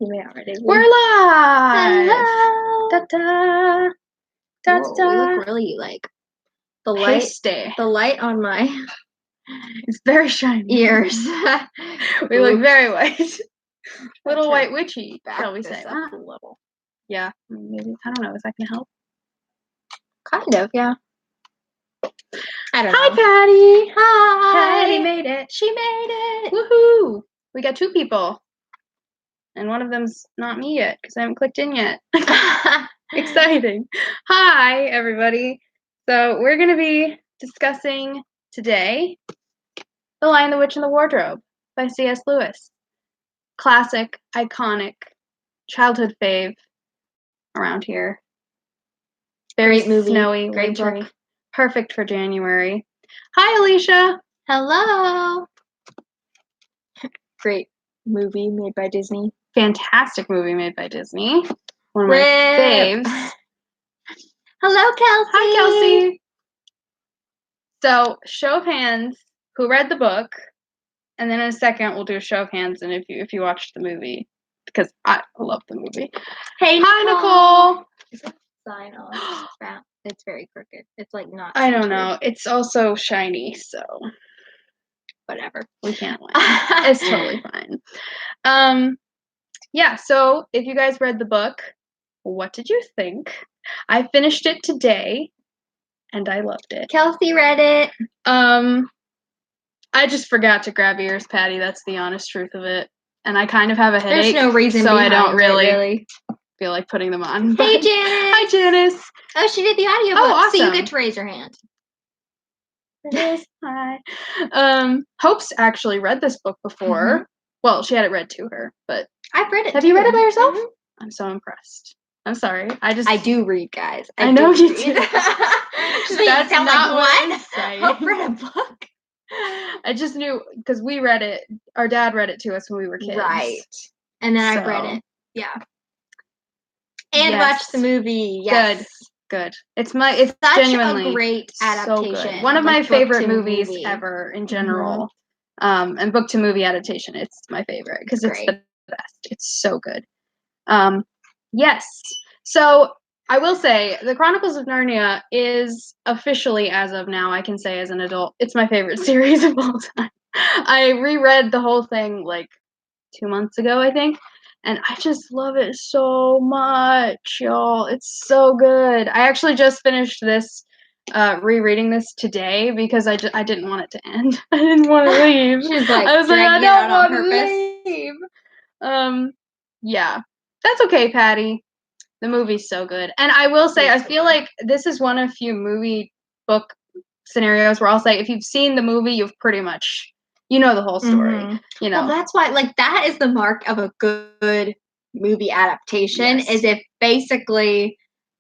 You may already be. We're live! Hello! Da-da! Whoa, Da-da! we look really like the light. Pasty. The light on my It's very shiny. ears. We look Oops. very white. Little That's white her. witchy, Back shall we this say. up a little. Yeah, maybe. I don't know. Is that going to help? Kind of, yeah. I don't Hi, know. Patty! Hi! Patty made it. She made it! Woohoo! We got 2 people. And one of them's not me yet, because I haven't clicked in yet. Exciting. Hi, everybody. So we're going to be discussing today The Lion, the Witch, and the Wardrobe by C.S. Lewis. Classic, iconic, childhood fave around here. Very Great movie. snowy, Great wintry. book. Perfect for January. Hi, Alicia. Hello! Great movie made by Disney. Fantastic movie made by Disney. One of my Rip. faves. Hello, Kelsey! Hi, Kelsey. So, show of hands, who read the book? And then in a second, we'll do a show of hands, and if you watched the movie, because I love the movie. Hey, Hi, Nicole. Is that sign on? It's very crooked. It's like not. I don't centered. know. It's also shiny, so Whatever. we can't win. It's totally fine. Yeah. So if you guys read the book, what did you think? I finished it today, and I loved it. Kelsey read it. I just forgot to grab ears, Patty. That's the honest truth of it. And I kind of have a headache. There's no reason so I don't really feel like putting them on. Hey, Janice. Hi, Janice. Oh, she did the audiobook. Oh, awesome. So you get to raise your hand. Hi. Hope's actually read this book before. Mm-hmm. Well, she had it read to her, but I've read it. Have you read it by yourself? Mm-hmm. I'm so impressed. I'm sorry. I do read, guys. I know you do. That's not like, what what? I'm saying. Hope read a book. I just knew because we read it. Our dad read it to us when we were kids. Right. And then I read it. Yeah. And Yes. watched the movie. Yes. Good. It's such genuinely a great adaptation. So good. One of my favorite movies ever in general. Mm-hmm. And book to movie adaptation. It's my favorite because it's the best. It's so good. Yes. So I will say The Chronicles of Narnia is officially, as of now, I can say as an adult, it's my favorite series of all time. I reread the whole thing like 2 months ago, I think. And I just love it so much, y'all. It's so good. I actually just finished this, rereading this today because I didn't want it to end. I didn't want to leave. She's like, I was like, I don't want to leave. Yeah. That's okay, Patty. The movie's so good. And I will say, I feel like this is one of few movie book scenarios where I'll say, if you've seen the movie, you've pretty much, you know the whole story. Mm-hmm. You know. Well, that's why, like, that is the mark of a good movie adaptation, is if basically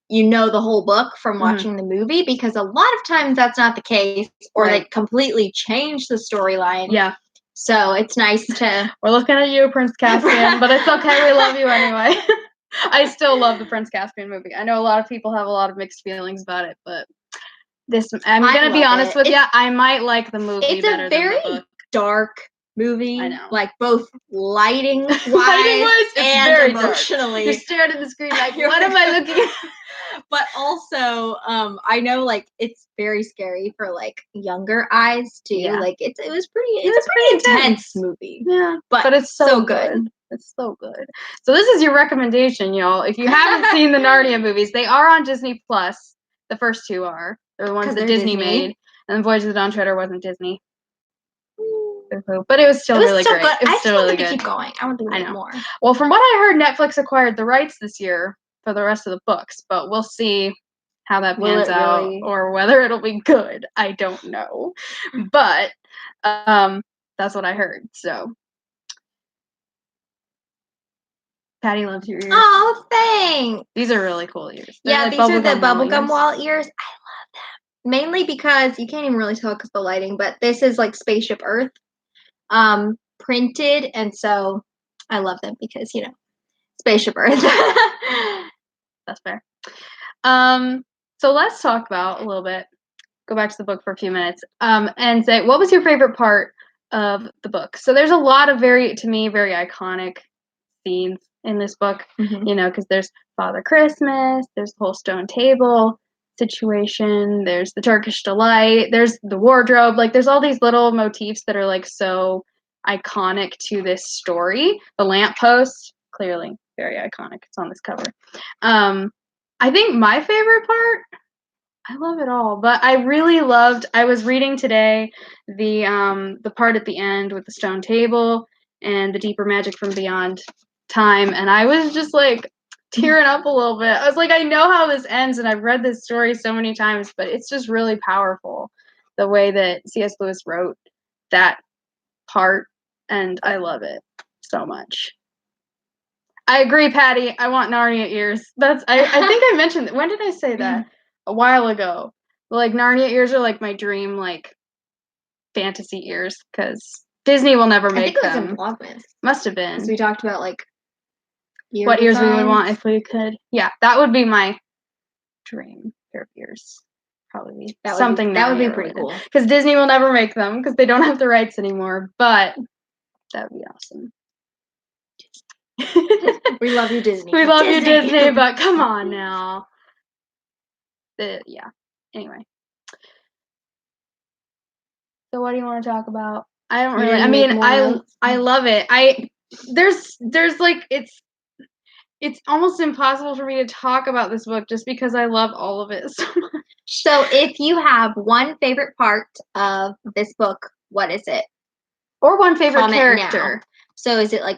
you know the whole book from watching the movie, because a lot of times that's not the case, or they completely change the storyline. Yeah. So it's nice to... We're looking at you, Prince Caspian, but it's okay, we love you anyway. I still love the Prince Caspian movie. I know a lot of people have a lot of mixed feelings about it, but I'm going to be honest with you, I might like the movie better than the book. It's a very dark movie. I know. Like, both lighting-wise and very emotionally. You're staring at the screen like, what am I looking at? But also, I know, like, it's very scary for, like, younger eyes, too. Yeah. Like, it's a pretty intense movie. Yeah, but it's so good. It's so good. So this is your recommendation, y'all. If you haven't seen the Narnia movies, they are on Disney Plus. The first 2 are. They're the ones that Disney made. And Voyage of the Dawn Treader wasn't Disney. But it was still really great. Good. It was still really good. Keep going. I want to read more. Well, from what I heard, Netflix acquired the rights this year for the rest of the books, but we'll see how that pans out or whether it'll be good. I don't know. But that's what I heard. So Patty loves your ears. Oh, thanks. These are really cool ears. They're like these are the bubblegum wall ears. I love them. Mainly because you can't even really tell because of the lighting, but this is like Spaceship Earth printed, and so I love them because, you know, Spaceship Earth. That's fair. So let's talk about a little bit, go back to the book for a few minutes, and say, what was your favorite part of the book? So there's a lot of to me, very iconic scenes in this book, you know, because there's Father Christmas, there's the whole stone table situation, there's the Turkish delight, there's the wardrobe, like there's all these little motifs that are like so iconic to this story. The lamppost, clearly very iconic. It's on this cover. I think my favorite part, I love it all, but I really loved, I was reading today the part at the end with the stone table and the deeper magic from beyond time, and I was just like tearing up a little bit. I was like, I know how this ends, and I've read this story so many times, but it's just really powerful the way that C.S. Lewis wrote that part, and I love it so much. I agree, Patty. I want Narnia ears. That's I think I mentioned, when did I say that? A while ago. Like Narnia ears are like my dream like fantasy ears, because Disney will never make them. I think it was in Vlogmas. Must have been. So we talked about like what ears we would want if we could. Yeah, that would be my dream pair of ears. Probably something that would be pretty cool. Because Disney will never make them because they don't have the rights anymore. But that would be awesome. We love you, Disney. We love you, Disney, but come on now. Yeah. Anyway. So what do you want to talk about? I don't really. I mean, I love it. There's like it's almost impossible for me to talk about this book just because I love all of it so much. So if you have one favorite part of this book, what is it? Or one favorite character. Now. So is it a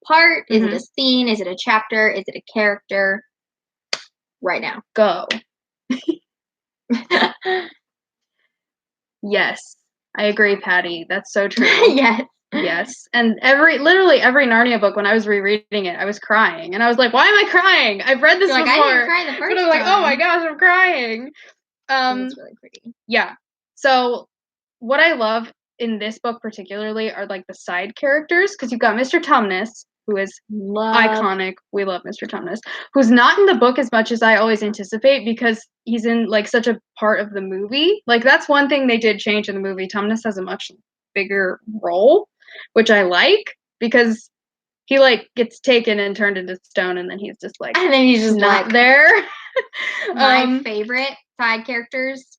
part? Is it a scene? Is it a chapter? Is it a character? Right now. Go. Yes. I agree, Patty. That's so true. Yes. Yes. And literally every Narnia book, when I was rereading it, I was crying. And I was like, why am I crying? I've read this before. I didn't cry the first time. But I'm like, oh my gosh, I'm crying. It's really pretty. Yeah. So what I love in this book particularly are like the side characters, because you've got Mr. Tumnus, who is iconic. We love Mr. Tumnus, who's not in the book as much as I always anticipate because he's in like such a part of the movie. Like that's one thing they did change in the movie. Tumnus has a much bigger role, which I like, because he like gets taken and turned into stone, and then he's just like, and then he's just not like, there. My favorite side characters,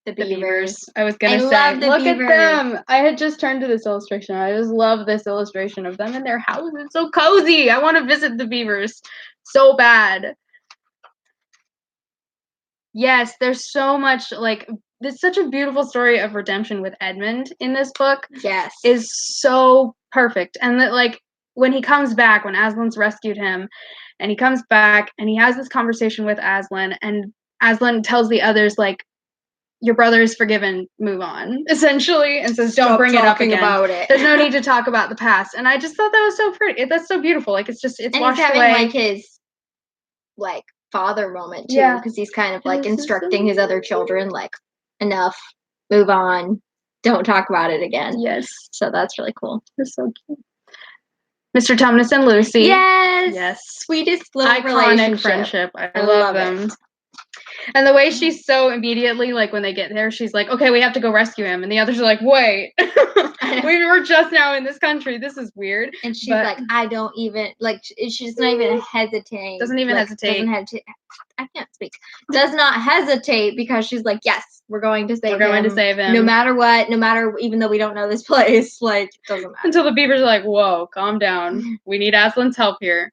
the beavers. I was gonna say, look at them. I had just turned to this illustration. I just love this illustration of them in their house. It's so cozy. I want to visit the beavers so bad. Yes, there's so much like. There's such a beautiful story of redemption with Edmund in this book. Yes. Is so perfect. And that like when he comes back, when Aslan's rescued him, and he comes back and he has this conversation with Aslan, and Aslan tells the others like, your brother is forgiven, move on, essentially, and says, don't bring it up again. About it. There's no need to talk about the past. And I just thought that was so pretty. That's so beautiful. Like it's washed away. He's having like his like father moment too, because he's kind of like instructing his other children like, enough, move on, don't talk about it again. Yes. So that's really cool. That's so cute. Mr. Tumnus and Lucy. Yes. Sweetest little iconic friendship. I love them. It. And the way she's so immediately, like when they get there, she's like, okay, we have to go rescue him. And the others are like, wait, we were just now in this country. This is weird. And she's like, I don't even, like, she's not even hesitating. Doesn't even hesitate. I can't speak. Does not hesitate because she's like, yes, we're going to save him. We're going to save him. No matter what, even though we don't know this place, like, doesn't matter. Until the beavers are like, whoa, calm down. We need Aslan's help here.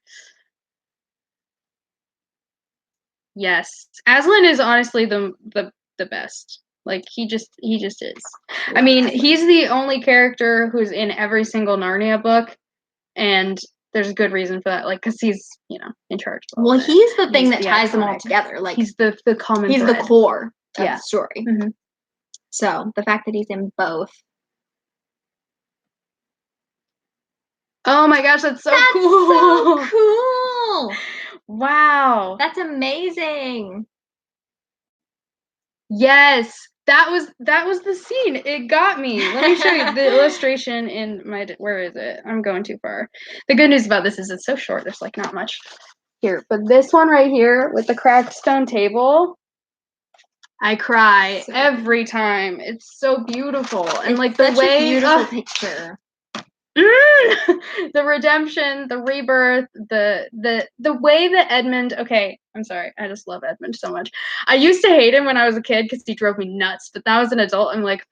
Yes. Aslan is honestly the best. Like he just is. I mean, he's the only character who's in every single Narnia book, and there's a good reason for that. Like, because he's, in charge of all that. He's the thing that ties them all together. Like he's the common He's thread. The core of the story. Mm-hmm. So the fact that he's in both. Oh my gosh, that's so cool. So cool. Wow. That's amazing. Yes. That was the scene. It got me. Let me show you the illustration in my, where is it? I'm going too far. The good news about this is it's so short. There's like not much here. But this one right here with the cracked stone table, I cry every time. It's so beautiful. And like the way, beautiful picture. The redemption, the rebirth, the way that Edmund. Okay, I'm sorry. I just love Edmund so much. I used to hate him when I was a kid because he drove me nuts. But now as an adult, I'm like,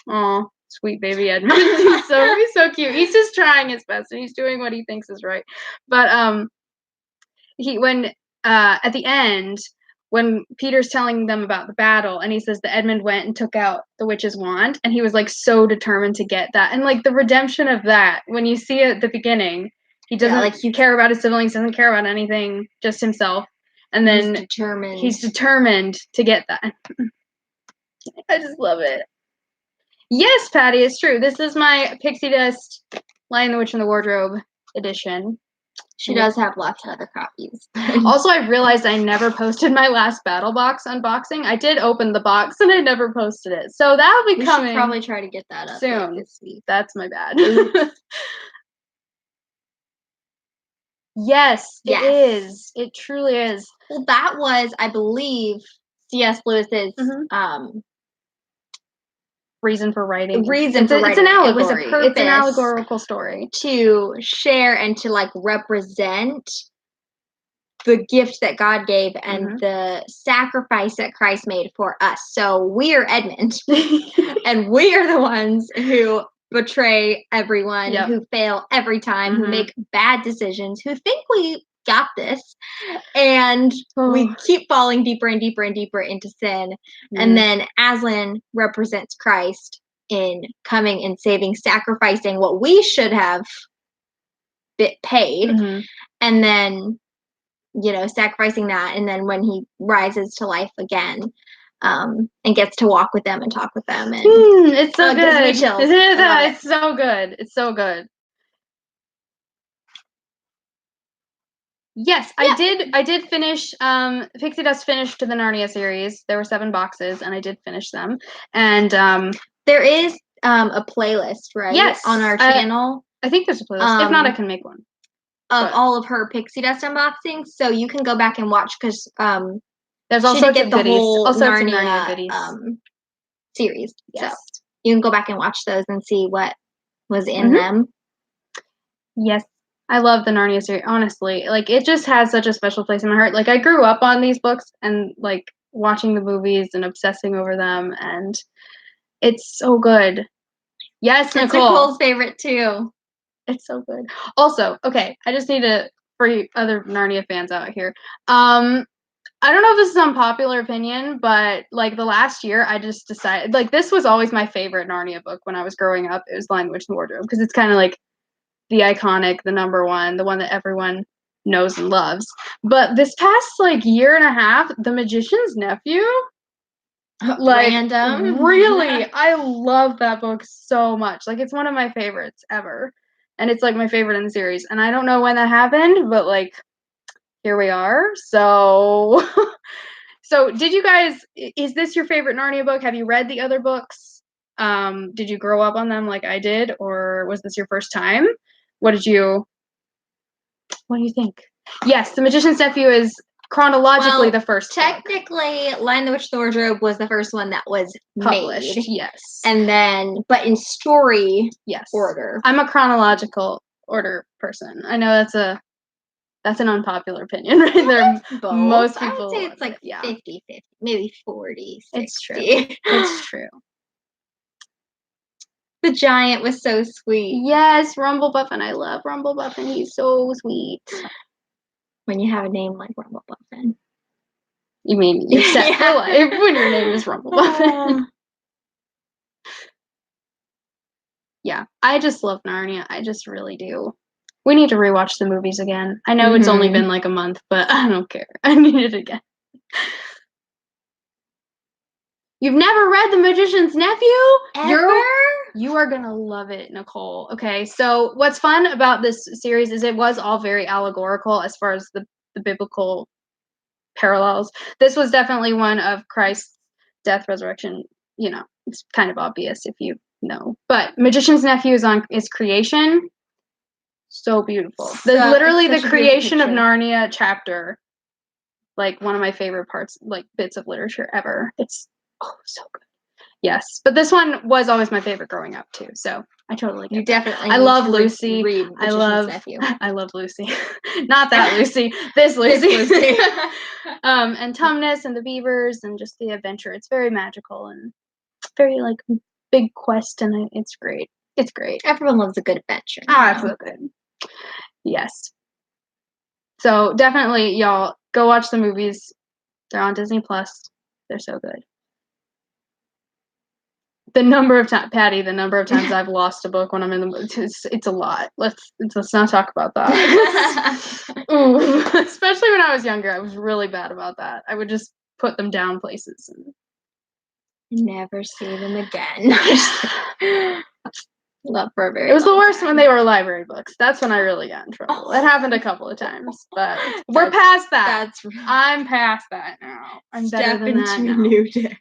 oh, sweet baby Edmund. he's so cute. He's just trying his best and he's doing what he thinks is right. But at the end, when Peter's telling them about the battle and he says that Edmund went and took out the witch's wand and he was like so determined to get that, and like the redemption of that, when you see it at the beginning, he doesn't care about his siblings, doesn't care about anything, just himself, and then he's determined to get that. I just love it. Yes, Patty, it's true. This is my Pixie Dust Lion the Witch in the Wardrobe edition. She does have lots of other copies. Also, I realized I never posted my last Battle Box unboxing. I did open the box and I never posted it. So that'll be coming. We should probably try to get that up soon. This week. That's my bad. Yes, it is. It truly is. Well, that was, I believe, C.S. Lewis's reason for writing. It's an allegory. It was a purpose. It's an allegorical story to share and to like represent the gift that God gave and the sacrifice that Christ made for us. So we are Edmund, and we are the ones who betray everyone, who fail every time, who make bad decisions, who think we got this, and we keep falling deeper and deeper and deeper into sin. And then Aslan represents Christ in coming and saving, sacrificing what we should have paid, and then sacrificing that, and then when he rises to life again, and gets to walk with them and talk with them, and it's so good. It's so good. It's so good. Yes, I did finish. Pixie Dust finished the Narnia series. There were 7 boxes, and I did finish them. And there is a playlist, right? Yes, on our channel. I think there's a playlist. If not, I can make one of all of her Pixie Dust unboxings, so you can go back and watch because there's also the whole Narnia goodies. Series. Yes, so you can go back and watch those and see what was in them. Yes. I love the Narnia series, honestly. Like, it just has such a special place in my heart. Like, I grew up on these books and, like, watching the movies and obsessing over them, and it's so good. Yes, Nicole. It's Nicole's favorite, too. It's so good. Also, okay, I just need to, for you other Narnia fans out here, I don't know if this is unpopular opinion, but, like, the last year, I just decided, like, this was always my favorite Narnia book when I was growing up. It was Lion, the Witch, and the Wardrobe, because it's kind of, like, the iconic, the number one, the one that everyone knows and loves. But this past like year and a half, The Magician's Nephew, like random, really, I love that book so much. Like, it's one of my favorites ever, and it's like my favorite in the series. And I don't know when that happened, but like here we are. So, so did you guys? Is this your favorite Narnia book? Have you read the other books? Did you grow up on them like I did, or was this your first time? What do you think? Yes, The Magician's Nephew is chronologically the first technically book. Lion, the Witch, and the Wardrobe was the first one that was published. Made. Yes. And then, but in story order. I'm a chronological order person. I know that's an unpopular opinion right there. Most people I would say it's like 50-50, maybe 40. 60. It's true. It's true. The giant was so sweet. Yes, Rumblebuffin. I love Rumblebuffin. He's so sweet. When you have a name like Rumblebuffin. You mean you're set for life when your name is Rumblebuffin. Yeah, I just love Narnia. I just really do. We need to rewatch the movies again. I know it's only been like a month, but I don't care. I need it again. You've never read The Magician's Nephew? Ever? You are going to love it, Nicole. Okay, so what's fun about this series is it was all very allegorical as far as the biblical parallels. This was definitely one of Christ's death, resurrection. You know, it's kind of obvious if you know. But Magician's Nephew is creation. So beautiful. Literally the creation of Narnia chapter. Like one of my favorite parts, like bits of literature ever. It's so good. Yes, but this one was always my favorite growing up too. So I totally get You definitely. I love Lucy. Read I love Nephew. I love Lucy. Not that Lucy. This Lucy. Lucy. And Tumnus and the beavers and just the adventure. It's very magical and very like big quest, and it's great. It's great. Everyone loves a good adventure. Ah, it's so good. Yes. So definitely, y'all go watch the movies. They're on Disney Plus. They're so good. The number of times I've lost a book when I'm in the mood, it's a lot. Let's not talk about that. Ooh, especially when I was younger, I was really bad about that. I would just put them down places and never see them again. Love for a very. It was the worst when they were library books. That's when I really got in trouble. It happened a couple of times, but we're past that. I'm past that now. I'm better than that now. New day.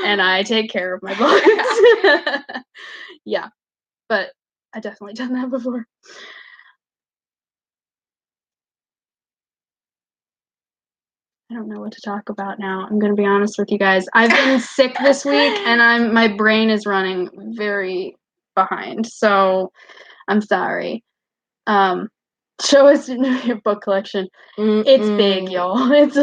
And I take care of my books. Yeah, but I definitely done that before. I don't know what to talk about now. I'm gonna be honest with you guys. I've been sick this week, and my brain is running very behind. So I'm sorry. Show us your book collection. It's big, y'all. It's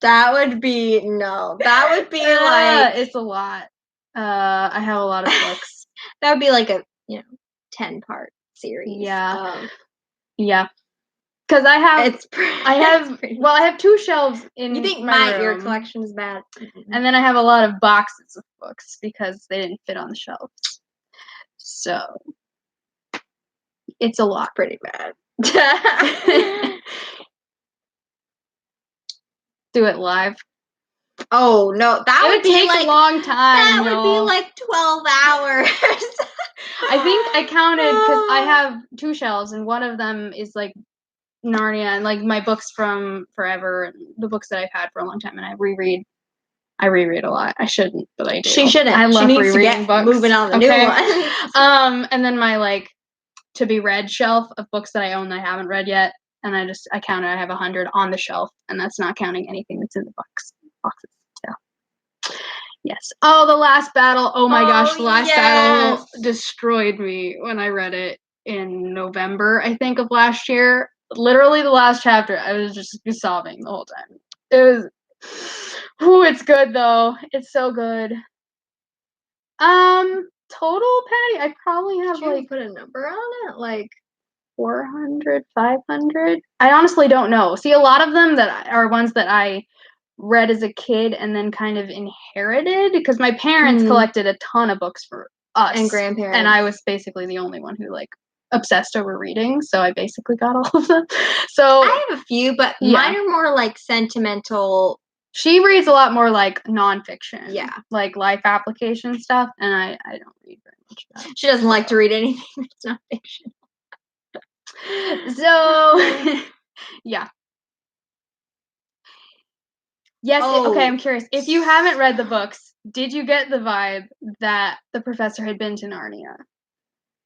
that would be like it's a lot. I have a lot of books. That would be like a 10-part series. Yeah. Yeah. Because I have 2 shelves in. You think my room, your collection is bad? And then I have a lot of boxes of books because they didn't fit on the shelves. So it's a lot. Pretty bad. Do it live. Oh no, that would take a long time. That would be like 12 hours. I think I counted because I have 2 shelves, and one of them is like Narnia and like my books from forever, the books that I've had for a long time, and I reread a lot. I shouldn't, but I do. She shouldn't. I love rereading books. Moving on the new ones. And then my like to be read shelf of books that I own that I haven't read yet, and I counted. I have 100 on the shelf, and that's not counting anything that's in the boxes. So yes. Oh, The Last Battle. Oh my gosh, The Last Battle destroyed me when I read it in November, I think, of last year. Literally the last chapter, I was just sobbing the whole time. It was. Ooh, it's good though. It's so good. Total, Patty, I probably have like put a number on it, like 400, 500. I honestly don't know. See, a lot of them that are ones that I read as a kid and then kind of inherited because my parents collected a ton of books for us and grandparents, and I was basically the only one who like obsessed over reading, so I basically got all of them. So I have a few, but mine are more like sentimental. She reads a lot more like nonfiction, like life application stuff, and I don't read very much of that. She doesn't like to read anything that's nonfiction. So yeah. Yes. Okay, I'm curious. If you haven't read the books, did you get the vibe that the professor had been to Narnia?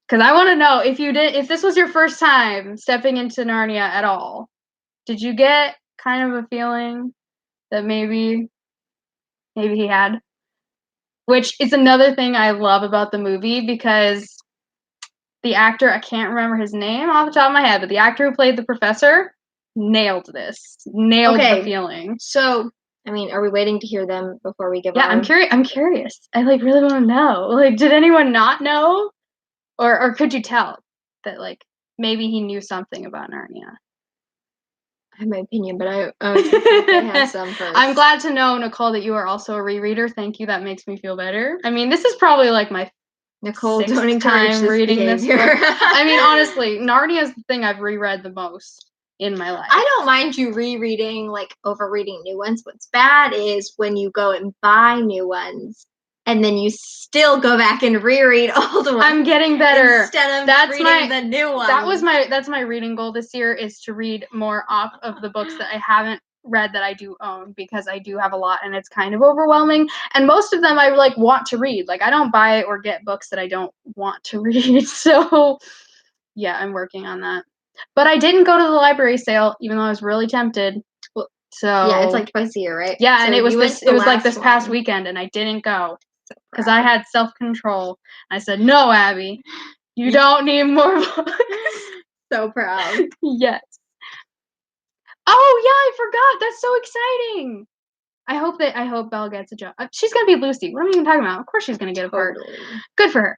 Because I want to know if you did. If this was your first time stepping into Narnia at all, did you get kind of a feeling that maybe he had? Which is another thing I love about the movie because the actor, I can't remember his name off the top of my head, but the actor who played the professor nailed this. Nailed the feeling. So, I mean, are we waiting to hear them before we give our... I'm curious. I like really want to know. Like, did anyone not know? Or could you tell that like maybe he knew something about Narnia? I have my opinion, but I have some first. I'm glad to know, Nicole, that you are also a rereader. Thank you. That makes me feel better. I mean, this is probably like my Nicole, don't encourage time this reading behavior. this book. I mean, honestly, Narnia is the thing I've reread the most in my life. I don't mind you rereading, like overreading new ones. What's bad is when you go and buy new ones and then you still go back and reread old ones. I'm getting better. Instead of reading the new ones. That's my reading goal this year, is to read more off of the books that I haven't read that I do own, because I do have a lot and it's kind of overwhelming. And most of them I like want to read. Like I don't buy or get books that I don't want to read. So yeah, I'm working on that. But I didn't go to the library sale, even though I was really tempted. So yeah, it's like twice a year, right? Yeah, so and it was like this past weekend, and I didn't go. because I had self-control. I said, no, Abby, you don't need more books. So proud. Yes. Oh, yeah, I forgot. That's so exciting. I hope Belle gets a job. She's gonna be Lucy. What am I even talking about? Of course she's gonna get a part. Totally. Good for her.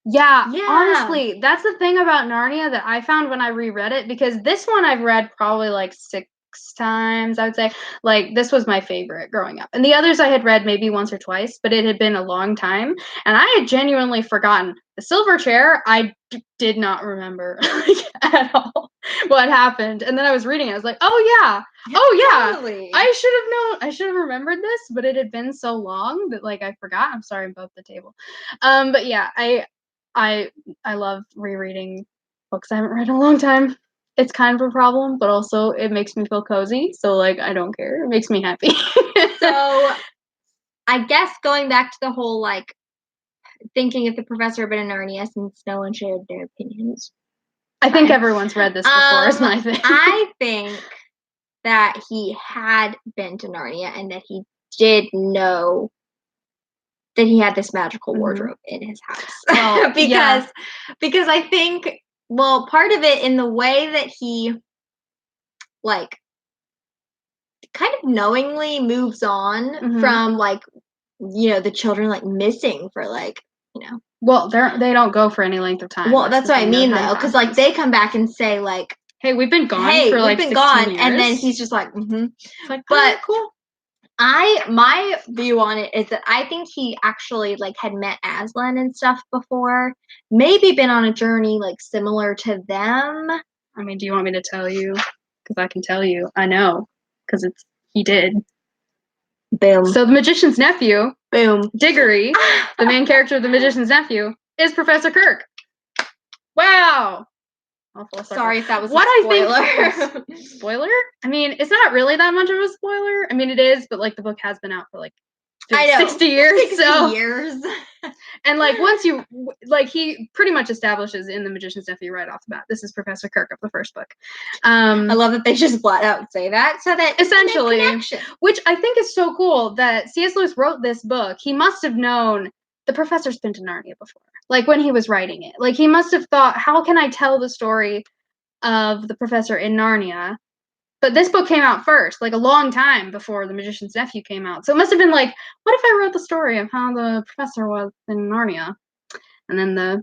Yeah, honestly, that's the thing about Narnia that I found when I reread it, because this one I've read probably like 6 times, I would say. Like, this was my favorite growing up. And the others I had read maybe once or twice, but it had been a long time. And I had genuinely forgotten. The Silver Chair, I did not remember at all what happened. And then I was reading it, I was like, oh yeah, Totally. I should have remembered this, but it had been so long that like I forgot. I'm sorry, I'm both the table. But yeah, I love rereading books I haven't read in a long time. It's kind of a problem, but also it makes me feel cozy. So like I don't care. It makes me happy. So I guess going back to the whole like thinking if the professor had been in Narnia, since no one shared their opinions. I think everyone's read this before is my thing. I think that he had been to Narnia and that he did know that he had this magical wardrobe in his house. Well, because I think, well, part of it in the way that he like kind of knowingly moves on from like, you know, the children like missing for like, you know. Well, they don't go for any length of time. Well, that's what I mean though, because like they come back and say like, "Hey, we've been gone for like 16 years," and then he's just like, It's like, but cool. My view on it is that I think he actually like had met Aslan and stuff before, maybe been on a journey like similar to them. I mean, do you want me to tell you? Because I can tell you, I know, because he did. Boom. So the Magician's Nephew, boom, Diggory, the main character of The Magician's Nephew, is Professor Kirk. Wow. Sorry if that was a spoiler. Spoiler? I mean, it's not really that much of a spoiler. I mean, it is, but like the book has been out for like 60 years. 60 years. And like once you like, he pretty much establishes in The Magician's Nephew right off the bat, this is Professor Kirk of the first book. I love that they just flat out say that, so that essentially, which I think is so cool that C.S. Lewis wrote this book. He must have known the professor's been to Narnia before. Like when he was writing it, like he must have thought, how can I tell the story of the professor in Narnia? But this book came out first, like a long time before The Magician's Nephew came out. So it must have been like, what if I wrote the story of how the professor was in Narnia? And then the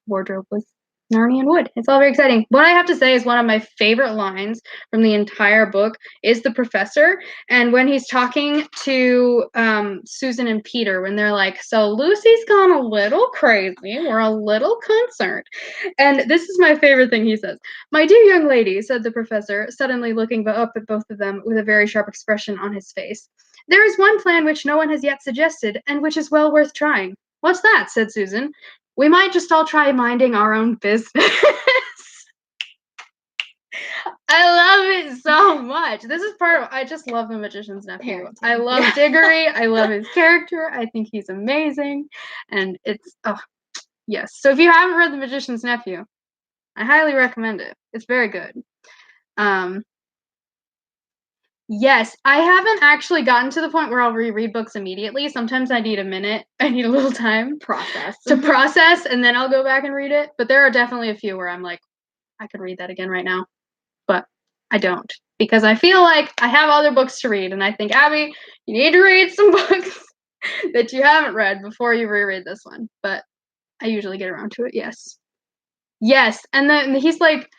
wardrobe was Narnian wood. It's all very exciting. What I have to say is one of my favorite lines from the entire book is the professor. And when he's talking to Susan and Peter, when they're like, so Lucy's gone a little crazy. We're a little concerned. And this is my favorite thing he says. My dear young lady, said the professor, suddenly looking up at both of them with a very sharp expression on his face. There is one plan which no one has yet suggested, and which is well worth trying. What's that? Said Susan. We might just all try minding our own business. I love it so much. This is I just love The Magician's Nephew. I love Diggory. I love his character. I think he's amazing. And it's, yes. So if you haven't read The Magician's Nephew, I highly recommend it. It's very good. Yes, I haven't actually gotten to the point where I'll reread books immediately. Sometimes I need a minute. I need a little time to process, and then I'll go back and read it. But there are definitely a few where I'm like, I could read that again right now. But I don't, because I feel like I have other books to read, and I think, Abby, you need to read some books that you haven't read before you reread this one. But I usually get around to it, yes. Yes, and then he's like,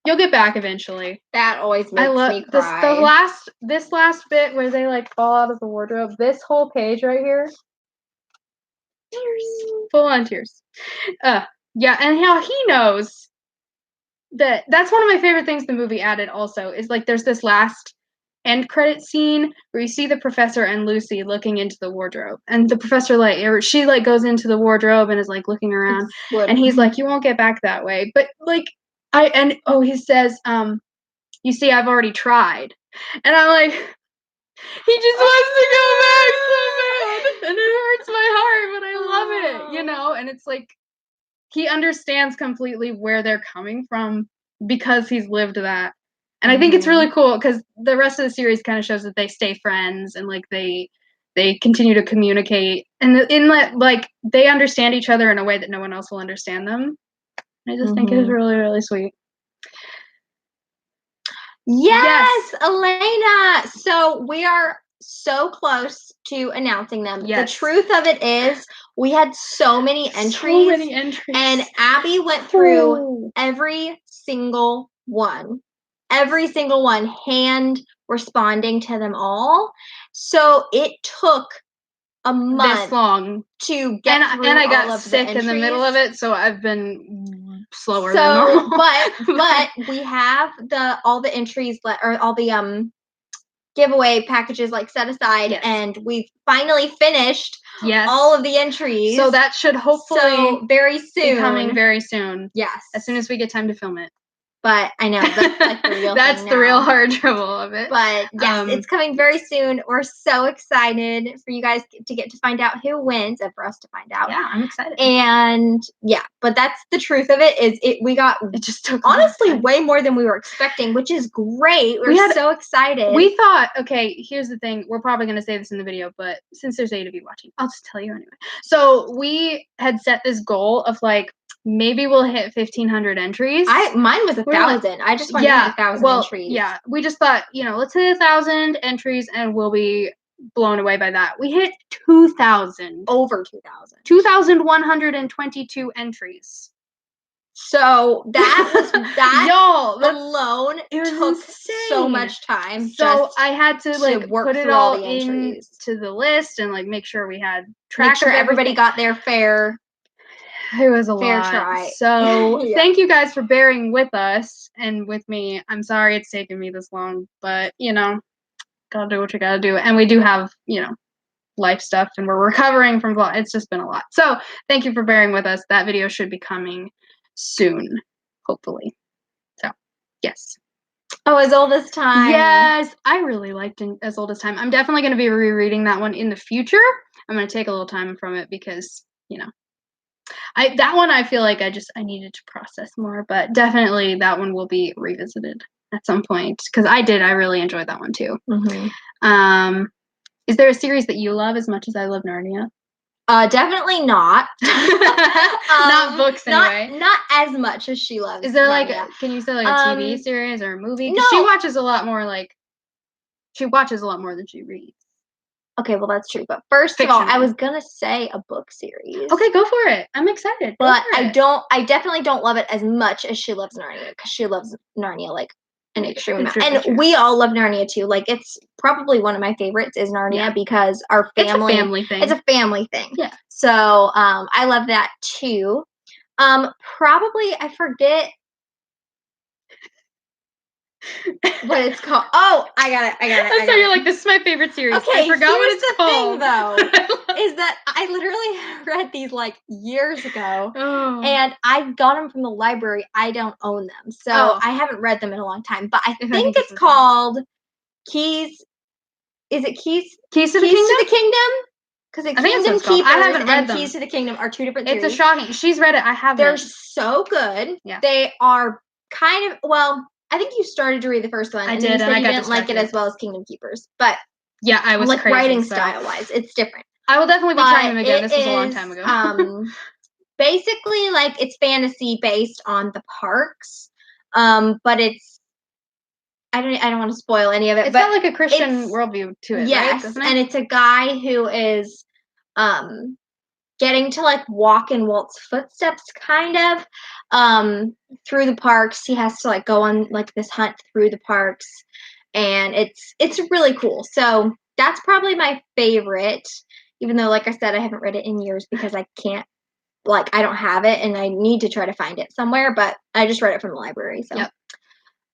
you'll get back eventually. That always makes me cry. This last bit where they like fall out of the wardrobe, this whole page right here. Tears. Full on tears. Yeah, and how he knows that's one of my favorite things the movie added also, is like there's this last end credit scene where you see the professor and Lucy looking into the wardrobe, and the professor she goes into the wardrobe and is like looking around, and he's like, you won't get back that way. But like he says, you see, I've already tried. And I'm like, he just wants to go back so bad. And it hurts my heart, but I love it, you know? And it's like, he understands completely where they're coming from because he's lived that. And I think it's really cool because the rest of the series kind of shows that they stay friends and like they continue to communicate and like they understand each other in a way that no one else will understand them. I just think it is really, really sweet. Yes, Elena. So we are so close to announcing them. Yes. The truth of it is we had so many entries. And Abby went through every single one. Every single one, hand responding to them all. So it took a month this long to get through and I all got of sick the in the middle of it, so I've been slower than normal. but we have all the entries or all the giveaway packages like set aside, and we've finally finished all of the entries. So that should hopefully very soon be coming very soon. Yes, as soon as we get time to film it. But I know that's like the real that's thing the now. real hard trouble of it. But yes, it's coming very soon. We're so excited for you guys to get to find out who wins and for us to find out. Yeah, I'm excited. And yeah, but that's the truth of it. It just took honestly way more than we were expecting, which is great. We're so excited. We thought, okay, here's the thing. We're probably going to say this in the video, but since there's 8 of you watching, I'll just tell you anyway. So we had set this goal of like, maybe we'll hit 1,500 entries. Mine was 1,000. I just wanted to hit 1,000 entries. Yeah, we just thought, let's hit 1,000 entries and we'll be blown away by that. We hit 2,000. Over 2,000. 2,122 entries. So that was y'all alone took so much time. So I had to like put it all into the list and like make sure we had track. Make sure everybody got their fair. It was a fair lot. Try. So thank you guys for bearing with us and with me. I'm sorry it's taken me this long, but gotta do what you gotta do. And we do have, life stuff and we're recovering from vlog. It's just been a lot. So thank you for bearing with us. That video should be coming soon, hopefully. So yes. Oh, As Old as Time. Yes, I really liked As Old as Time. I'm definitely going to be rereading that one in the future. I'm going to take a little time from it because, that one I feel like I needed to process more, but definitely that one will be revisited at some point because I really enjoyed that one too. Is there a series that you love as much as I love Narnia? Definitely not. Not books anyway. Not as much as she loves. Is there Narnia. Can you say like a TV series or a movie? Because she watches a lot more than she reads. Okay, well that's true. But first of all, I was gonna say a book series. Okay, go for it. I'm excited. But I definitely don't love it as much as she loves Narnia because she loves Narnia like an extreme amount. And we all love Narnia too. Like it's probably one of my favorites is Narnia because our family. It's a family thing. It's a family thing. Yeah. So I love that too. Probably I forget what it's called. Oh, I got it. So you're like, this is my favorite series. Okay, I forgot what it's called. Thing, though, is that I literally read these like years ago, and I got them from the library. I don't own them, so I haven't read them in a long time. But I think it's called Keys. Is it Keys? Keys to the Kingdom? Keys to the Kingdom? Because Kingdom Keepers I haven't read them. Keys to the Kingdom are two different series. It's a shocking. She's read it. I haven't. They're so good. Yeah. They are kind of I think you started to read the first one. I did, and you didn't like it as well as Kingdom Keepers. But yeah, I was like crazy, writing style wise, it's different. I will definitely be trying them again. This was a long time ago. Basically, like it's fantasy based on the parks, but it's I don't want to spoil any of it. It's got like a Christian worldview to it, yes, right? And it's a guy who is getting to like walk in Walt's footsteps kind of through the parks. He has to like go on like this hunt through the parks, and it's really cool. So that's probably my favorite, even though like I said I haven't read it in years because I can't, like I don't have it and I need to try to find it somewhere, but I just read it from the library. So yep.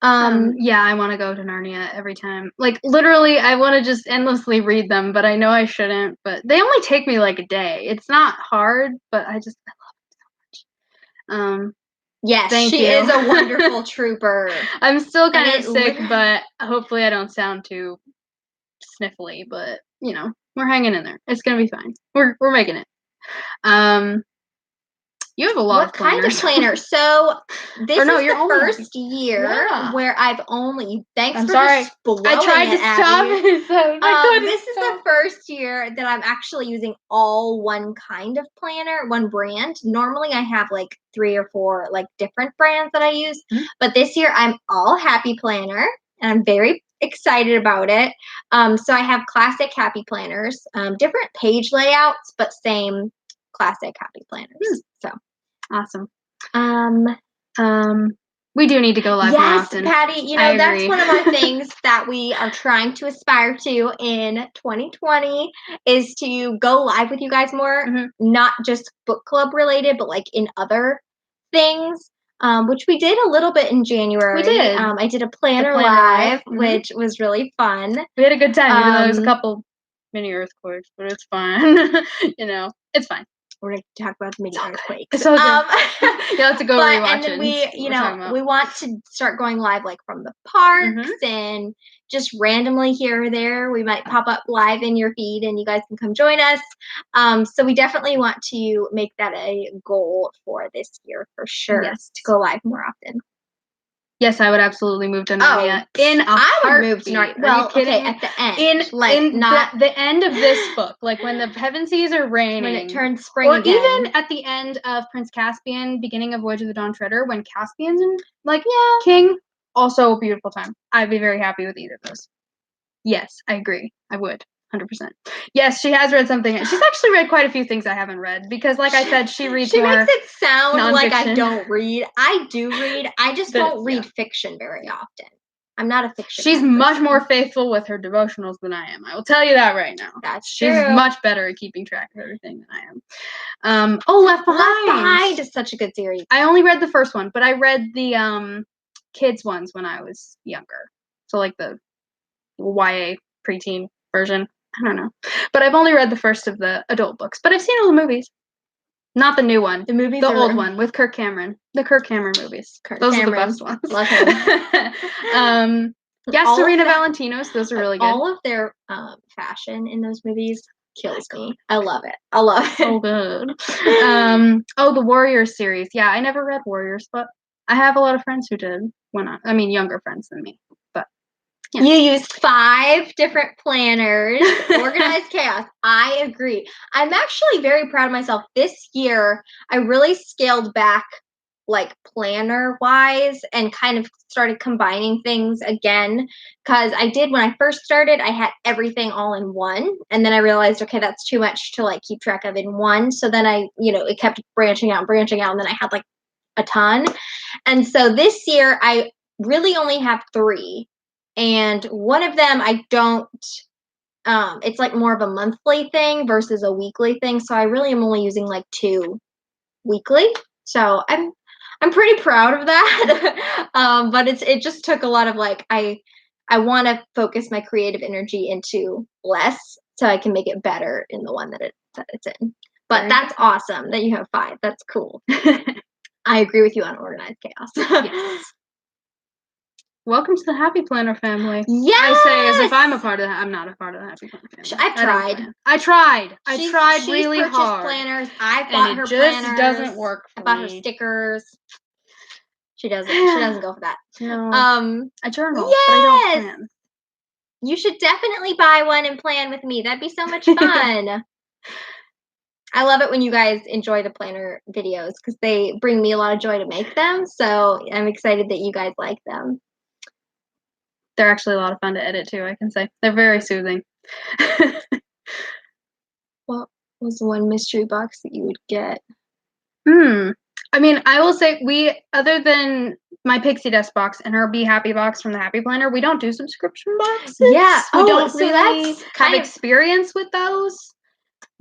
Yeah, I want to go to Narnia every time. Like literally, I want to just endlessly read them, but I know I shouldn't. But they only take me like a day. It's not hard, but I love it so much. Yes, she is a wonderful trooper. I'm still kind of sick, but hopefully I don't sound too sniffly. But we're hanging in there. It's gonna be fine. We're making it. You have a lot of planners. What kind of planner? So this is the first year where I've only. Thanks for just blowing I tried to stop it. So this is the first year that I'm actually using all one kind of planner, one brand. Normally, I have like 3 or 4 like different brands that I use, but this year I'm all Happy Planner, and I'm very excited about it. So I have classic Happy Planners, different page layouts, but same classic Happy Planners. So awesome. We do need to go live more often. Yes, Patty, you know, that's one of our things that we are trying to aspire to in 2020 is to go live with you guys more, not just book club related, but like in other things, which we did a little bit in January. We did. I did a planner live, which was really fun. We had a good time, even though there was a couple mini earthquakes, but it's fine. You know, it's fine. We're going to talk about the mini earthquakes. So you'll have to go rewatch it. And we want to start going live like from the parks and just randomly here or there. We might pop up live in your feed and you guys can come join us. So we definitely want to make that a goal for this year for sure. Yes, to go live more often. Yes, I would absolutely move to Narnia in a heartbeat. I would move to Narnia. Well, okay, at the end. The end of this book, like when the heaven seas are raining. When it turns spring or again. Even at the end of Prince Caspian, beginning of Voyage of the Dawn Treader, when Caspian's in, king, also a beautiful time. I'd be very happy with either of those. Yes, I agree. I would. 100%. Yes, she has read something. She's actually read quite a few things I haven't read because, like I said, she reads more. She makes it sound like I nonfiction. don't read. I do read. I just don't read fiction very often. I'm not a fiction. She's much more faithful with her devotionals than I am. I will tell you that right now. That's true. She's much better at keeping track of everything than I am. Left Behind. Left Behind is such a good series. I only read the first one, but I read the kids ones when I was younger. So like the YA preteen version. I don't know. But I've only read the first of the adult books. But I've seen all the movies. Not the new one. The movies The old one with Kirk Cameron. The Kirk Cameron movies. Those are the best ones. Love him. Serena Valentino's. Those are really good. All of their fashion in those movies kills me. I love it. I love it. So good. The Warriors series. Yeah, I never read Warriors, but I have a lot of friends who did. Younger friends than me. But yeah. You used 5 different planners. Organized chaos. I agree. I'm actually very proud of myself. This year, I really scaled back like planner wise and kind of started combining things again, because I did when I first started, I had everything all in one, and then I realized, okay, that's too much to like keep track of in one. So then it kept branching out, and then I had like a ton. And so this year I really only have 3, and one of them I don't it's like more of a monthly thing versus a weekly thing, so I really am only using like 2 weekly. So I'm pretty proud of that. But it just took a lot of like, I want to focus my creative energy into less so I can make it better in the one that it's in. But that's awesome that you have 5. That's cool. I agree with you on organized chaos. Yes. Welcome to the Happy Planner family. Yes! I say as if I'm a part of that. I'm not a part of the Happy Planner family. I've tried. I tried really hard. She's purchased planners. I've bought her planners. It just doesn't work for me. I bought her stickers. She doesn't go for that. No. I journal, but I don't plan. You should definitely buy one and plan with me. That'd be so much fun. I love it when you guys enjoy the planner videos because they bring me a lot of joy to make them. So I'm excited that you guys like them. They're actually a lot of fun to edit too, I can say. They're very soothing. What was the one mystery box that you would get? I will say other than my Pixie Dust box and her Be Happy box from the Happy Planner, we don't do subscription boxes. Yeah. We don't really have experience with those.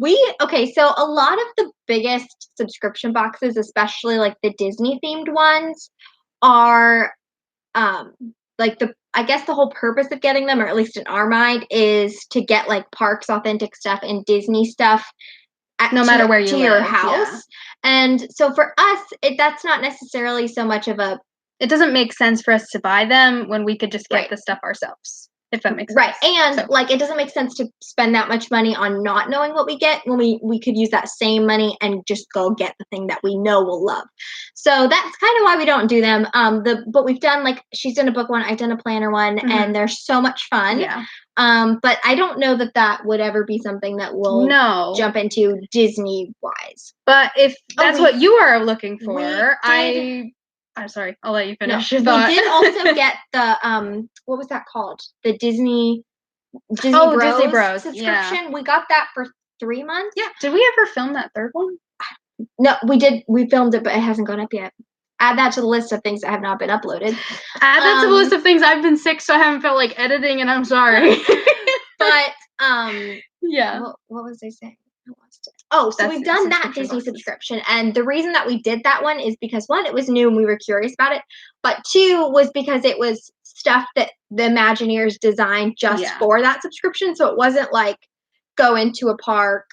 So a lot of the biggest subscription boxes, especially like the Disney themed ones, are I guess the whole purpose of getting them, or at least in our mind, is to get like parks authentic stuff and Disney stuff no matter where you live, your house. Yeah. And so for us, that's not necessarily so much of a. It doesn't make sense for us to buy them when we could just get the stuff ourselves. if that makes sense. Right. And so. like, it doesn't make sense to spend that much money on not knowing what we get when we could use that same money and just go get the thing that we know we'll love. So that's kind of why we don't do them. But we've done, like, she's done a book one, I've done a planner one, and they're so much fun. Yeah. But I don't know that would ever be something that we'll jump into Disney wise. But if that's what you are looking for, I'm sorry, I'll let you finish your thought. We did also get the what was that called? The Disney Bros subscription. Yeah. We got that for 3 months. Yeah. Did we ever film that third one? No, we did. We filmed it, but it hasn't gone up yet. Add that to the list of things that have not been uploaded. Add that to the list of things. I've been sick, so I haven't felt like editing, and I'm sorry. But yeah. What was I saying? I lost it. Oh, so we've done that Disney subscription, and the reason that we did that one is because, one, it was new and we were curious about it, but two was because it was stuff that the Imagineers designed just for that subscription. So it wasn't like go into a park,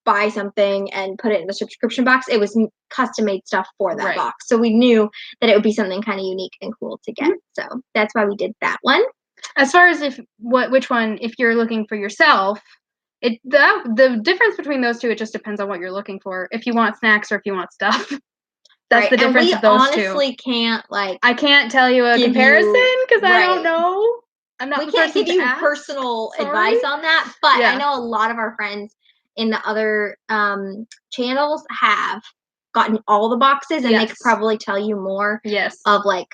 buy something, and put it in the subscription box. It was custom made stuff for that box. So we knew that it would be something kind of unique and cool to get. So that's why we did that one. As far as which one, if you're looking for yourself, the difference between those two, it just depends on what you're looking for. If you want snacks or if you want stuff. That's the difference of those two. We honestly can't, like, I can't tell you a comparison because I don't know. I'm not. We can't give you personal advice on that, but I know a lot of our friends in the other channels have gotten all the boxes, and they could probably tell you more of, like,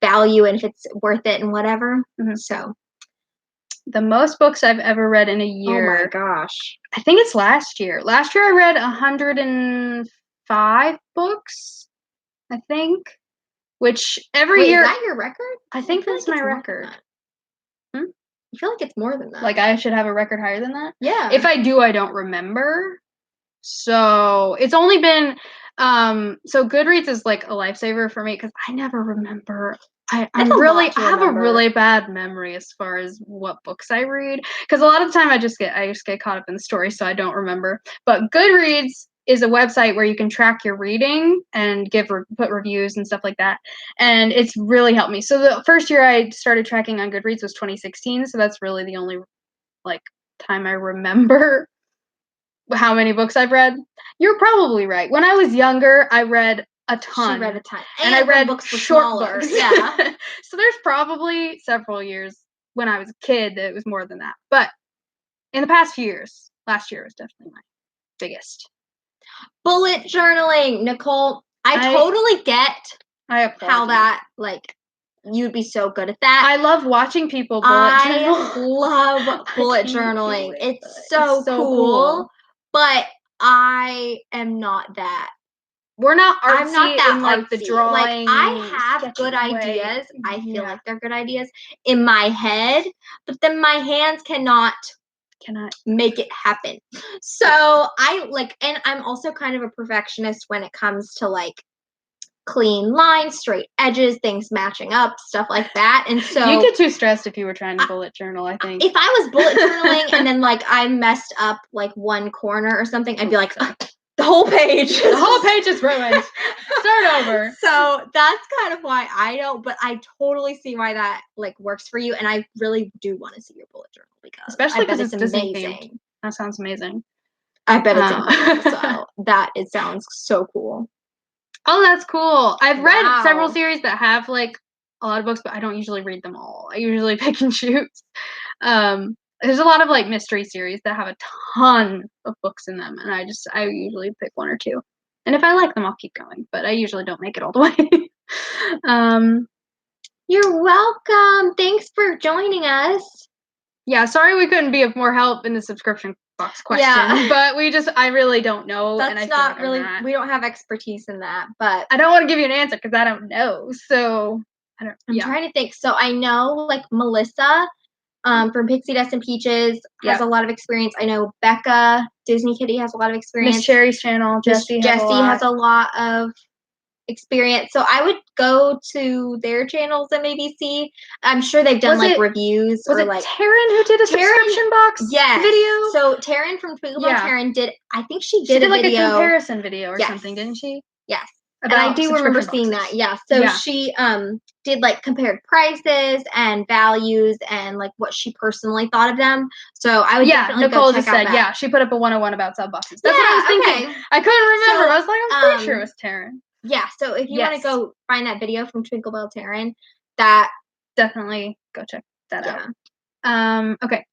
value and if it's worth it and whatever. So the most books I've ever read in a year. Oh my gosh. I think it's last year. Last year I read 105 books, I think. Which every year. Is that your record? I think that's my record. I feel like it's more than that. Like, I should have a record higher than that? Yeah. If I do, I don't remember. So it's only been so Goodreads is like a lifesaver for me because I never remember. I have a really bad memory as far as what books I read, because a lot of the time I just get caught up in the story, so I don't remember. But Goodreads is a website where you can track your reading and put reviews and stuff like that, and it's really helped me. So the first year I started tracking on Goodreads was 2016, so that's really the only time I remember how many books I've read. You're probably right. When I was younger, I read a ton. She read a ton. And I read books short books. Yeah. So there's probably several years when I was a kid that it was more than that. But in the past few years, last year was definitely my biggest. Bullet journaling. Nicole, I totally get how that, you'd be so good at that. I love watching people bullet journal. I love bullet journaling. It's so cool. But I am not that. We're not artsy. I'm not that in, like, the drawing. I have good ideas. I feel like they're good ideas in my head, but then my hands cannot make it happen. So and I'm also kind of a perfectionist when it comes to clean lines, straight edges, things matching up, stuff like that. And so you get too stressed if you were trying to bullet journal, I think. If I was bullet journaling and then I messed up one corner or something, I'd be like, the whole page. The whole page is ruined. Start over. So that's kind of why I don't, but I totally see why that works for you, and I really do want to see your bullet journal especially because it's Disney themed. That sounds amazing. I bet it's incredible. So it sounds so cool. Oh, that's cool. I've read several series that have a lot of books, but I don't usually read them all. I usually pick and choose. There's a lot of mystery series that have a ton of books in them, and I usually pick one or two. And if I like them, I'll keep going, but I usually don't make it all the way. You're welcome. Thanks for joining us. Yeah, sorry we couldn't be of more help in the subscription box question, but I really don't know. That's not really, we don't have expertise in that, but I don't want to give you an answer because I don't know. So I'm trying to think. So I know Melissa from Pixie Dust and Peaches has a lot of experience. I know Becca, Disney Kitty, has a lot of experience. Miss Cherry's channel, Jessie has a lot of experience. So I would go to their channels and maybe see. I'm sure they've done reviews. Was it Taryn who did a subscription box video? So Taryn from Twigglebell Taryn did. I think she did a a video. comparison video or something, didn't she? Yes. And I do remember seeing that, yeah. So she did like compared prices and values and like what she personally thought of them. So I would definitely Nicole go check just out said, that. yeah, she put up a 101 about sub boxes. That's what I was thinking. I couldn't remember. I was like, I'm pretty sure it was Taryn. Yeah, so if you want to go find that video from Twinkle Bell Taryn, that definitely go check that out. Okay.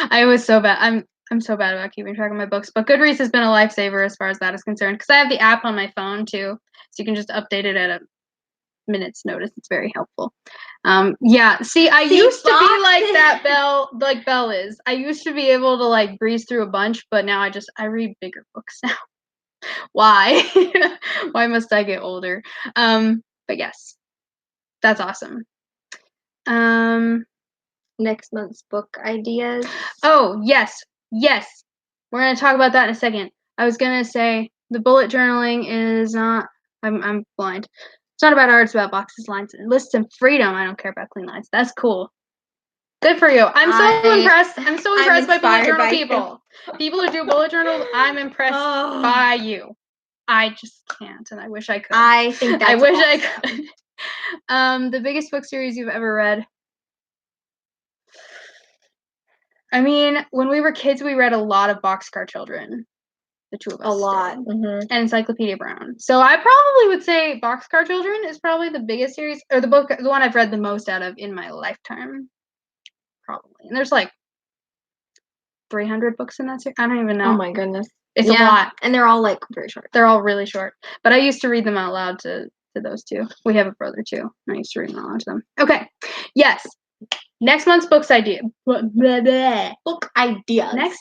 I was so bad. I'm so bad about keeping track of my books, but Goodreads has been a lifesaver as far as that is concerned because I have the app on my phone too, so you can just update it at a minute's notice. It's very helpful. See, I used to be like that, Belle is. I used to be able to like breeze through a bunch, but now I read bigger books now. Why? Why must I get older? But yes, that's awesome. Next month's book ideas. Oh, yes. We're going to talk about that in a second. I was going to say the bullet journaling is not, I'm blind. It's not about art, it's about boxes, lines, lists, and freedom. I don't care about clean lines. That's cool. Good for you. I'm so impressed. I'm so impressed by bullet journal people. People who do bullet journals, I'm impressed by you. I just can't, and I wish I could. I think that's awesome. I could. The biggest book series you've ever read? I mean, when we were kids, we read a lot of Boxcar Children. The two of us. A lot. And Encyclopedia Brown. So I probably would say Boxcar Children is probably the biggest series, or the one I've read the most out of in my lifetime. Probably. And there's like 300 books in that series. I don't even know. Oh my goodness. It's a lot. And they're all like very short. They're all really short. But I used to read them out loud to those two. We have a brother too. I used to read them out loud to them. Okay. Yes. Next month's book ideas. Next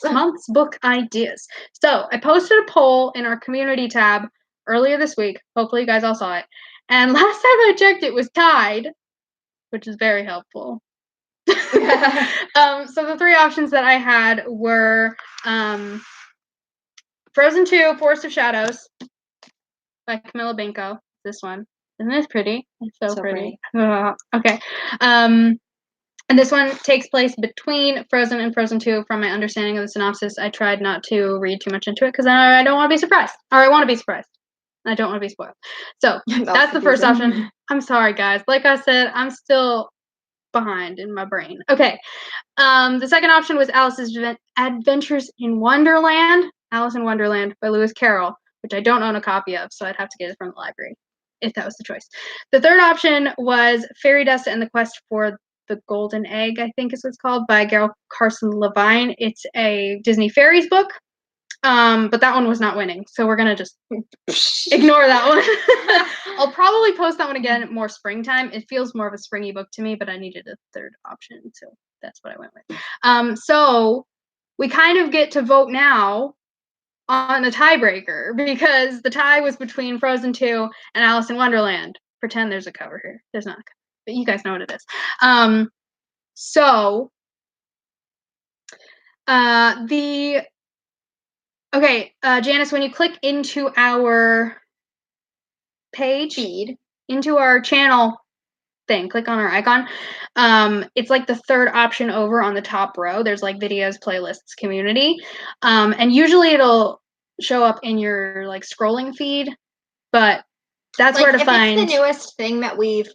month's book ideas. So I posted a poll in our community tab earlier this week. Hopefully you guys all saw it. And last time I checked, it was tied, which is very helpful. So the three options that I had were Frozen 2, Forest of Shadows by Camilla Banco. This one. Isn't this pretty? It's so pretty. Okay. And this one takes place between Frozen and Frozen 2. From my understanding of the synopsis, I tried not to read too much into it because I don't want to be surprised. Or I want to be surprised. I don't want to be spoiled. So that's the first option. I'm sorry, guys. Like I said, I'm still behind in my brain. Okay. The second option was Alice's Adventures in Wonderland. Alice in Wonderland by Lewis Carroll, which I don't own a copy of, so I'd have to get it from the library if that was the choice. The third option was Fairy Dust and the Quest for the Golden Egg, I think is what it's called, by Gail Carson Levine. It's a Disney Fairies book, but that one was not winning, so we're going to just ignore that one. I'll probably post that one again more springtime. It feels more of a springy book to me, but I needed a third option, so that's what I went with. So we kind of get to vote now on a tiebreaker because the tie was between Frozen 2 and Alice in Wonderland. Pretend there's a cover here. There's not a cover, but you guys know what it is. Janice, when you click into our feed, into our channel thing, click on our icon. It's like the third option over on the top row. There's like videos, playlists, community. And usually it'll show up in your like scrolling feed, but that's where to find. If it's the newest thing that we've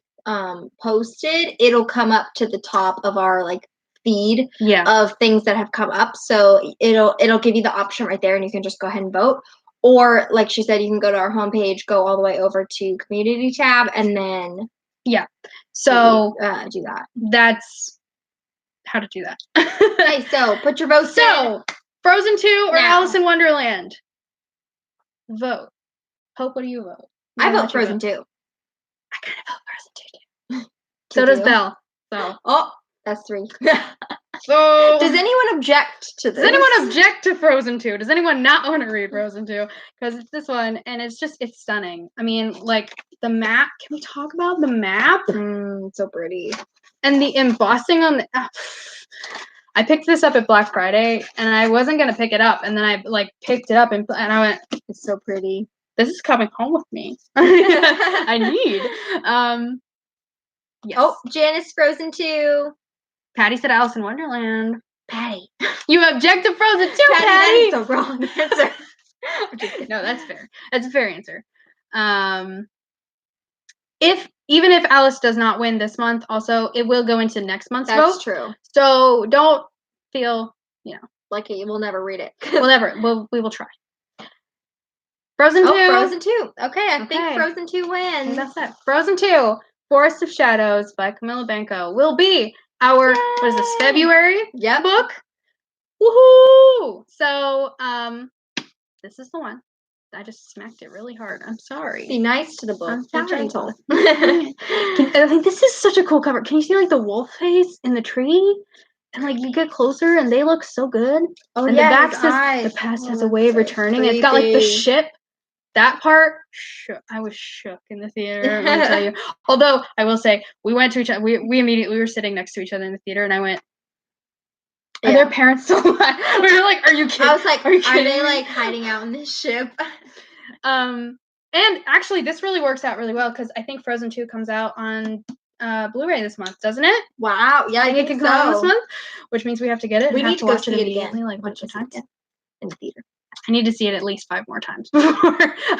posted, it'll come up to the top of our like feed of things that have come up. So it'll give you the option right there and you can just go ahead and vote. Or like she said, you can go to our homepage, go all the way over to community tab, and then so do that. That's how to do that. Okay, so put your votes in. So Frozen 2 or Alice in Wonderland? Vote. Hope, what do you vote? I vote Frozen 2. I kind of vote Frozen 2 too. So does Belle. So that's 3. So does anyone object to this? Does anyone object to Frozen 2? Does anyone not want to read Frozen 2? Because it's this one, and it's stunning. I mean, like, the map. Can we talk about the map? It's so pretty. And the embossing on the... I picked this up at Black Friday, and I wasn't going to pick it up. And then I, like, picked it up, and I went, it's so pretty. This is coming home with me. I need. Yes. Oh, Janice, Frozen 2. Patty said Alice in Wonderland. Patty. You object to Frozen 2, Patty! That is the wrong answer. No, that's fair. That's a fair answer. Even if Alice does not win this month, also it will go into next month's vote. That's true. So don't feel, like we'll never read it. We will try. Frozen 2. Frozen 2. Okay, I think Frozen 2 wins. That's that. Frozen 2, Forest of Shadows by Camila Banco will be our February book. Woohoo! So, this is the one. I just smacked it really hard. I'm sorry. Be nice to the book. Be gentle. I think this is such a cool cover. Can you see the wolf face in the tree? And you get closer and they look so good. Oh, and yeah, the back says the past has a way of returning. Creepy. It's got the ship. That part, I was shook in the theater. I'm gonna tell you. Although I will say, we went to each other. We immediately were sitting next to each other in the theater, and I went, "Are their parents still alive?" We were like, "Are you kidding?" I was like, "Are they hiding out in this ship?" And actually, this really works out really well because I think Frozen 2 comes out on Blu-ray this month, doesn't it? Wow, yeah, I think it can come out this month, which means we have to get it. We need to watch it immediately, a bunch of times in the theater. I need to see it at least 5 more times before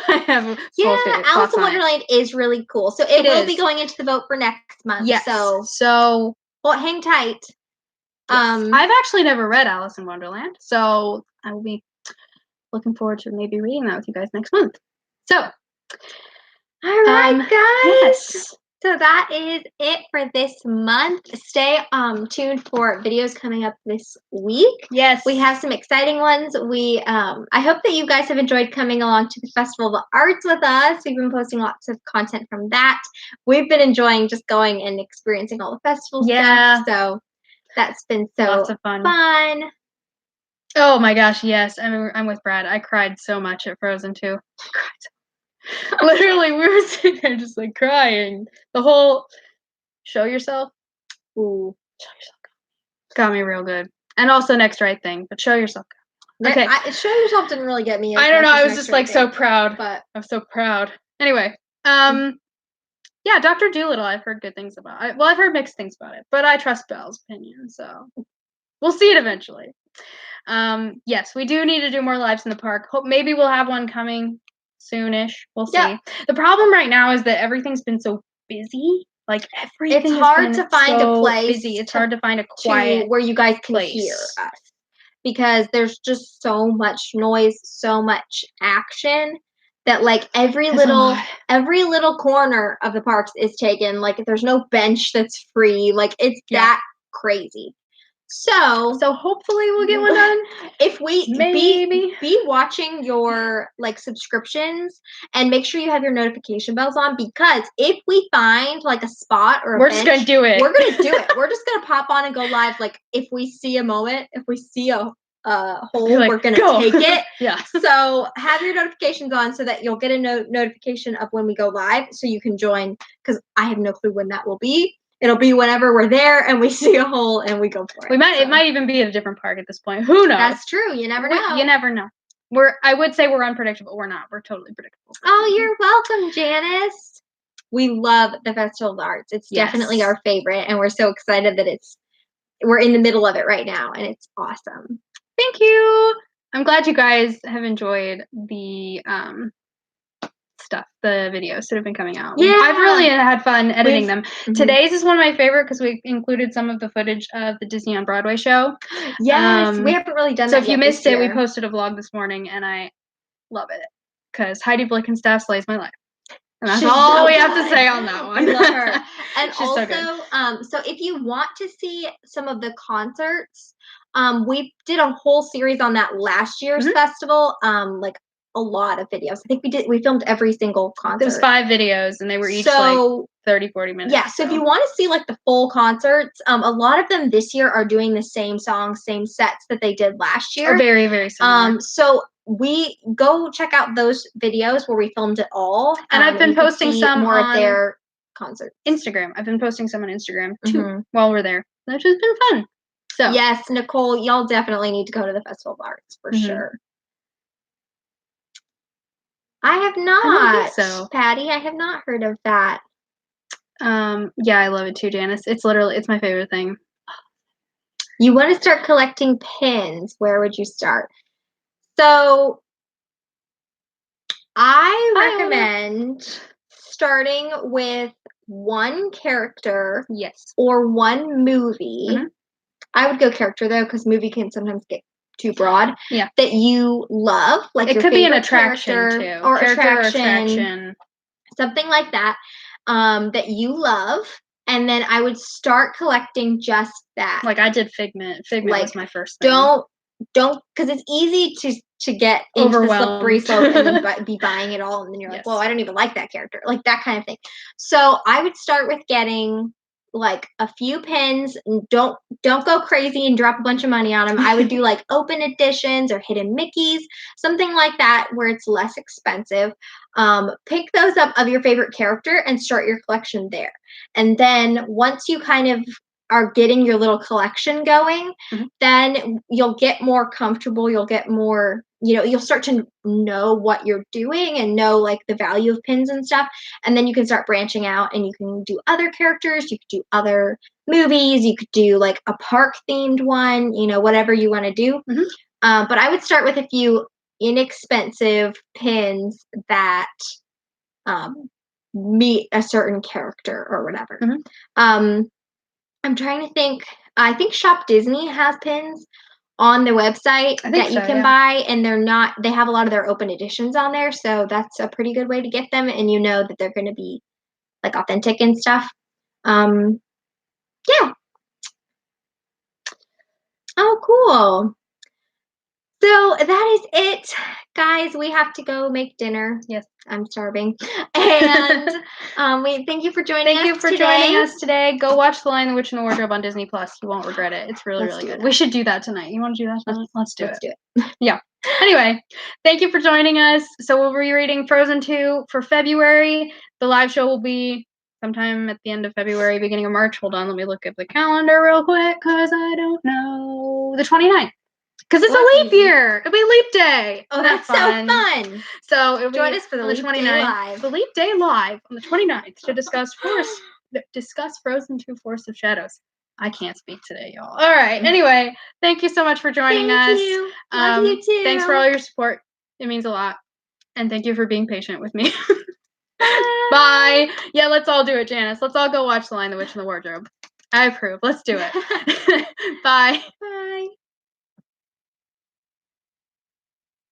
I have Alice in Wonderland is really cool. So it will be going into the vote for next month. Yes. So well, hang tight. Yes. I've actually never read Alice in Wonderland, so I will be looking forward to maybe reading that with you guys next month. So, all right, guys. Yes. So that is it for this month. Stay tuned for videos coming up this week. Yes. We have some exciting ones. I hope that you guys have enjoyed coming along to the Festival of Arts with us. We've been posting lots of content from that. We've been enjoying just going and experiencing all the festival stuff. So that's been lots of fun. Oh my gosh, yes. I'm with Brad. I cried so much at Frozen 2. I cried so literally, we were sitting there just crying. The whole show yourself. Ooh, show yourself got me real good. And also Next Right Thing, but show yourself. Okay. Show yourself didn't really get me. I don't know. I was just so proud. But I'm so proud. Anyway, yeah, Dr. Dolittle. I've heard good things about it. Well, I've heard mixed things about it, but I trust Belle's opinion, so we'll see it eventually. Yes, we do need to do more lives in the park. Hope maybe we'll have one coming soonish. We'll see. Yeah. The problem right now is that everything's been so busy. Everything. It's hard to find a place. Busy. It's hard to find a quiet where you guys can hear us because there's just so much noise, so much action that every little corner of the parks is taken. There's no bench that's free. It's that crazy. So hopefully we'll get one done. If we be watching your subscriptions and make sure you have your notification bells on, because if we find a spot or we're just gonna do it. We're gonna do it. We're just gonna pop on and go live. If we see a moment, if we see a hole, we're gonna take it. Yeah. So have your notifications on so that you'll get a notification of when we go live, so you can join. Because I have no clue when that will be. It'll be whenever we're there and we see a hole and we go for it. It might even be at a different park at this point. Who knows? That's true. You never know. You never know. I would say we're unpredictable. We're not. We're totally predictable. Oh, you're welcome, Janice. We love the Festival of the Arts. It's definitely our favorite, and we're so excited that we're in the middle of it right now, and it's awesome. Thank you. I'm glad you guys have enjoyed the the videos that have been coming out. Yeah, I've really had fun editing them. Today's is one of my favorite because we included some of the footage of the Disney on Broadway show. Yes, we haven't really done that. So if you missed it, we posted a vlog this morning, and I love it because Heidi Blickenstaff slays my life. And that's all we have to say on that one. We love her. And she's also, so if you want to see some of the concerts, we did a whole series on that last year's festival. A lot of videos. I think we filmed every single concert. It was 5 videos and they were each 30, 40 minutes. Yeah, so if you want to see the full concerts, a lot of them this year are doing the same songs, same sets that they did last year. Are very, very similar. So we go check out those videos where we filmed it all. And I've been posting some more of their concerts. Instagram. I've been posting some on Instagram too while we're there. Which has been fun. So yes, Nicole, y'all definitely need to go to the Festival of Arts for sure. I have not. I don't think so. Patty, I have not heard of that. Yeah, I love it too, Janice. It's my favorite thing. You want to start collecting pins. Where would you start? So I recommend starting with one character, yes, or one movie. Mm-hmm. I would go character though, because movie can sometimes get too broad. Yeah. That you love, like it your could favorite be an attraction character, too, or character attraction, something like that, that you love. And then I would start collecting just that. Like I did Figment. Figment was my first thing. Don't, because it's easy to get into the slippery slope and then be buying it all, and then you're like, well, I don't even like that character, like that kind of thing. So I would start with getting like a few pins, and don't go crazy and drop a bunch of money on them. I would do like open editions or hidden Mickeys, something like that, where it's less expensive. Pick those up of your favorite character and start your collection there. And then once you kind of are getting your little collection going, Mm-hmm. then you'll get more comfortable. You'll get more, you'll start to know what you're doing and know like the value of pins and stuff. And then you can start branching out, and you can do other characters. You could do other movies. You could do like a park themed one, whatever you want to do. Mm-hmm. But I would start with a few inexpensive pins that meet a certain character or whatever. Mm-hmm. I'm trying to think. I think Shop Disney has pins on the website that you can buy, and they have a lot of their open editions on there, so that's a pretty good way to get them, and that they're going to be like authentic and stuff. Yeah. Oh, cool. So that is it, guys. We have to go make dinner. Yes, I'm starving. And we thank you for joining us today. Go watch The Lion, the Witch, and the Wardrobe on Disney Plus. You won't regret it. It's really, really good. We should do that tonight. You want to do that tonight? Let's do it. Yeah. Anyway, thank you for joining us. So we'll be reading Frozen 2 for February. The live show will be sometime at the end of February, beginning of March. Hold on, let me look at the calendar real quick, because I don't know. The 29th. Because it's a leap year. It'll be leap day. Oh, that's so fun. So it'll join us for the leap day live. The leap day live on the 29th to discuss Frozen 2 Forest of Shadows. I can't speak today, y'all. All right. Anyway, thank you so much for joining us. Thank you. Love you too. Thanks for all your support. It means a lot. And thank you for being patient with me. Bye. Yeah, let's all do it, Janice. Let's all go watch The Lion, the Witch, and the Wardrobe. I approve. Let's do it. Bye.